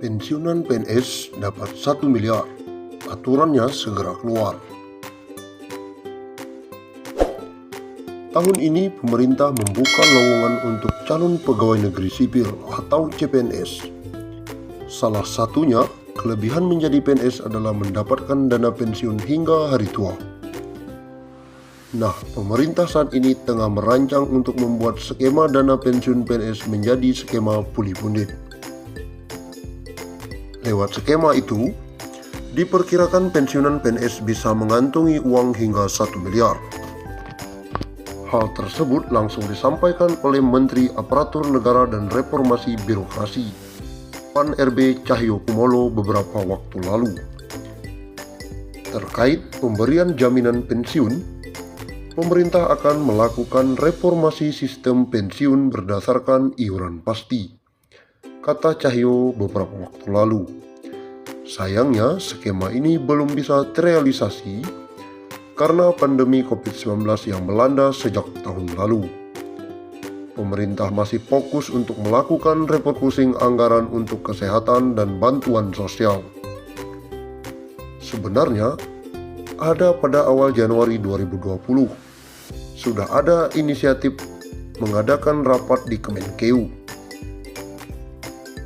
Pensiunan PNS dapat 1 miliar. Aturannya segera keluar. Tahun ini pemerintah membuka lowongan untuk calon pegawai negeri sipil atau CPNS. Salah satunya, kelebihan menjadi PNS adalah mendapatkan dana pensiun hingga hari tua. Nah, pemerintah saat ini tengah merancang untuk membuat skema dana pensiun PNS menjadi skema pulih pundit. Lewat skema itu, diperkirakan pensiunan PNS bisa mengantongi uang hingga 1 miliar. Hal tersebut langsung disampaikan oleh Menteri Aparatur Negara dan Reformasi Birokrasi, Pan RB Cahyokumolo beberapa waktu lalu. Terkait pemberian jaminan pensiun, pemerintah akan melakukan reformasi sistem pensiun berdasarkan iuran pasti, kata Cahyo beberapa waktu lalu. Sayangnya, skema ini belum bisa terrealisasi karena pandemi COVID-19 yang melanda sejak tahun lalu. Pemerintah masih fokus untuk melakukan refocusing anggaran untuk kesehatan dan bantuan sosial. Sebenarnya, ada pada awal Januari 2020, sudah ada inisiatif mengadakan rapat di Kemenkeu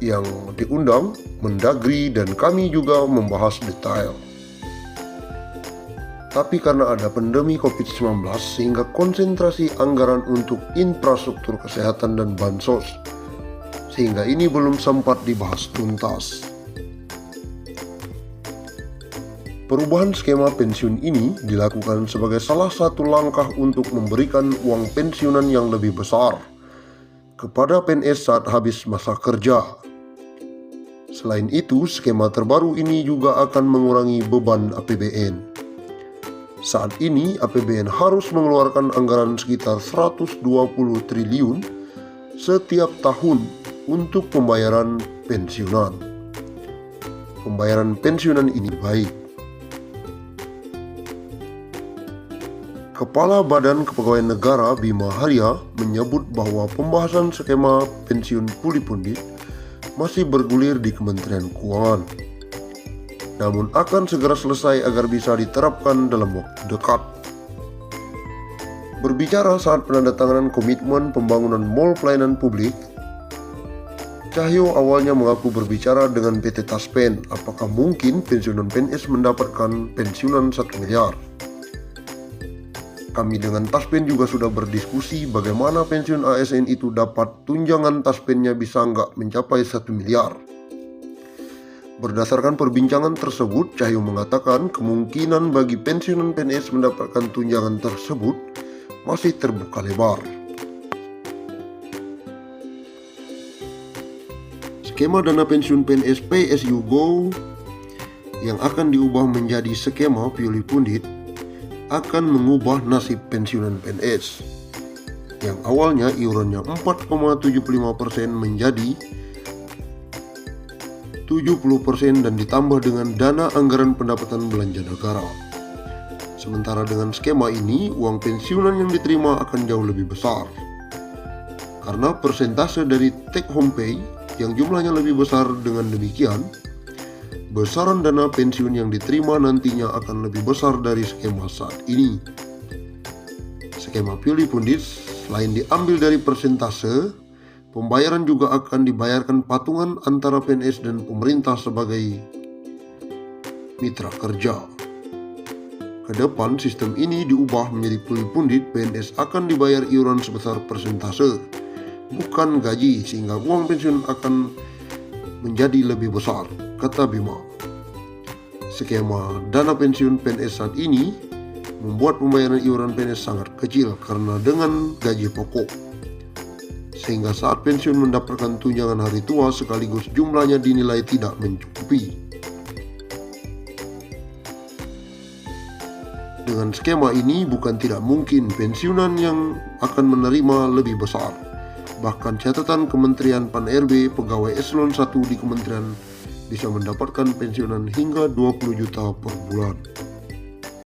yang diundang Mendagri dan kami juga membahas detail. Tapi karena ada pandemi COVID-19 sehingga konsentrasi anggaran untuk infrastruktur kesehatan dan bansos, sehingga ini belum sempat dibahas tuntas. Perubahan skema pensiun ini dilakukan sebagai salah satu langkah untuk memberikan uang pensiunan yang lebih besar kepada PNS saat habis masa kerja. Selain itu, skema terbaru ini juga akan mengurangi beban APBN. Saat ini, APBN harus mengeluarkan anggaran sekitar 120 triliun setiap tahun untuk pembayaran pensiunan. Pembayaran pensiunan ini baik. Kepala Badan Kepegawaian Negara Bima Arya menyebut bahwa pembahasan skema pensiun pulih pundit masih bergulir di Kementerian Keuangan, namun akan segera selesai agar bisa diterapkan dalam waktu dekat. Berbicara saat penandatanganan komitmen pembangunan Mall Pelayanan Publik, Cahyo awalnya mengaku berbicara dengan PT Taspen apakah mungkin pensiunan PNS mendapatkan pensiunan 1 miliar. Kami dengan Taspen juga sudah berdiskusi bagaimana pensiun ASN itu dapat tunjangan Taspennya bisa nggak mencapai 1 miliar. Berdasarkan perbincangan tersebut, Cahyo mengatakan kemungkinan bagi pensiunan PNS mendapatkan tunjangan tersebut masih terbuka lebar. Skema dana pensiun PNS Pay As You Go yang akan diubah menjadi skema pulih pundit akan mengubah nasib pensiunan PNS yang awalnya iurannya 4,75% menjadi 70% dan ditambah dengan dana anggaran pendapatan belanja negara. Sementara dengan skema ini, uang pensiunan yang diterima akan jauh lebih besar karena persentase dari take home pay yang jumlahnya lebih besar. Dengan demikian, besaran dana pensiun yang diterima nantinya akan lebih besar dari skema saat ini. Skema pulih pundit selain diambil dari persentase, pembayaran juga akan dibayarkan patungan antara PNS dan pemerintah sebagai mitra kerja. Kedepan sistem ini diubah menjadi pulih pundit, PNS akan dibayar iuran sebesar persentase, bukan gaji, sehingga uang pensiun akan menjadi lebih besar, kata Bima. Skema dana pensiun PNS saat ini membuat pembayaran iuran PNS sangat kecil karena dengan gaji pokok, sehingga saat pensiun mendapatkan tunjangan hari tua sekaligus jumlahnya dinilai tidak mencukupi. Dengan skema ini bukan tidak mungkin pensiunan yang akan menerima lebih besar. Bahkan catatan Kementerian Pan RB pegawai eselon 1 di kementerian bisa mendapatkan pensiunan hingga 20 juta per bulan.